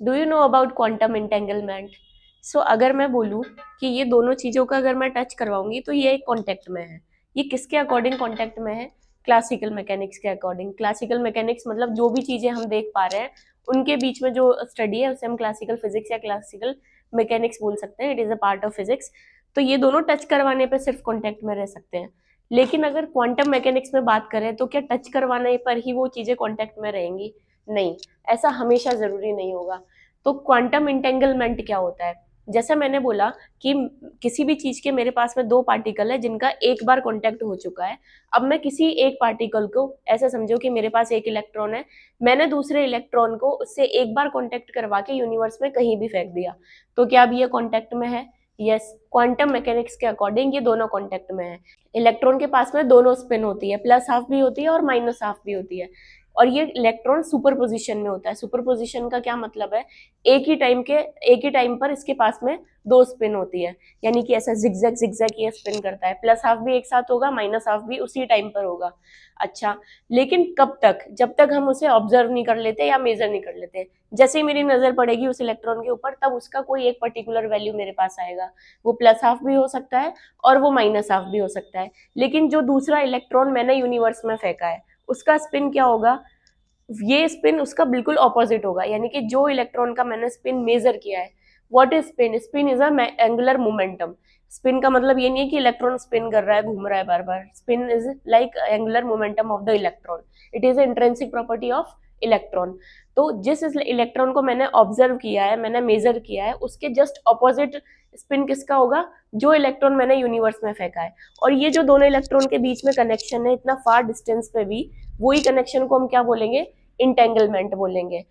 Do you know about quantum entanglement? So अगर मैं बोलूँ कि ये दोनों चीज़ों का अगर मैं टच करवाऊंगी तो ये एक कॉन्टेक्ट में है। ये किसके अकॉर्डिंग कॉन्टेक्ट में है? क्लासिकल मैकेनिक्स के अकॉर्डिंग। क्लासिकल मैकेनिक्स मतलब जो भी चीज़ें हम देख पा रहे हैं उनके बीच में जो स्टडी है उसे हम क्लासिकल फिजिक्स या क्लासिकल मैकेनिक्स बोल सकते हैं। It is a part of physics. तो ये दोनों टच करवाने पर सिर्फ कॉन्टेक्ट में रह सकते हैं। लेकिन अगर क्वांटम मैकेनिक्स में बात करें तो क्या टच करवाने पर ही वो चीज़ें कॉन्टेक्ट में रहेंगी? नहीं, ऐसा हमेशा ज़रूरी नहीं होगा। तो क्वांटम इंटेंगलमेंट क्या होता है? जैसा मैंने बोला कि किसी भी चीज के मेरे पास में दो पार्टिकल है जिनका एक बार कांटेक्ट हो चुका है। अब मैं किसी एक पार्टिकल को, ऐसा समझो कि मेरे पास एक इलेक्ट्रॉन है, मैंने दूसरे इलेक्ट्रॉन को उससे एक बार कांटेक्ट करवा के यूनिवर्स में कहीं भी फेंक दिया, तो क्या अब ये कांटेक्ट में है? यस, क्वांटम मैकेनिक्स के अकॉर्डिंग ये दोनों कांटेक्ट में है। इलेक्ट्रॉन के पास में दोनों स्पिन होती है, प्लस हाफ भी होती है और माइनस हाफ भी होती है। और ये इलेक्ट्रॉन सुपर पोजिशन में होता है। सुपर पोजिशन का क्या मतलब है? एक ही टाइम पर इसके पास में दो स्पिन होती है, यानी कि ऐसा जिगजैग जिगजैग ये स्पिन करता है। प्लस हाफ भी एक साथ होगा, माइनस हाफ भी उसी टाइम पर होगा। अच्छा, लेकिन कब तक? जब तक हम उसे ऑब्जर्व नहीं कर लेते या मेजर नहीं कर लेते। जैसे ही मेरी नजर पड़ेगी उस इलेक्ट्रॉन के ऊपर, तब उसका कोई एक पर्टिकुलर वैल्यू मेरे पास आएगा। वो प्लस हाफ भी हो सकता है और वो माइनस हाफ भी हो सकता है। लेकिन जो दूसरा इलेक्ट्रॉन मैंने यूनिवर्स में फेंका है उसका स्पिन क्या होगा? ये स्पिन उसका बिल्कुल ऑपोजिट होगा। यानी कि जो इलेक्ट्रॉन का मैंने स्पिन मेजर किया है, what is spin? Spin is a angular momentum. Spin का मतलब ये नहीं है कि इलेक्ट्रॉन स्पिन कर रहा है, घूम रहा है बार बार। Spin is like angular momentum of the electron. It is intrinsic property of electron. तो जिस इलेक्ट्रॉन को मैंने ऑब्जर्व किया है, मैंने मेजर किया है, उसके जस्ट ऑपोजिट स्पिन किसका होगा? जो इलेक्ट्रॉन मैंने यूनिवर्स में फेंका है। और ये जो दोनों इलेक्ट्रॉन के बीच में कनेक्शन है इतना फार डिस्टेंस पे भी, वही कनेक्शन को हम क्या बोलेंगे? इंटेंगलमेंट बोलेंगे।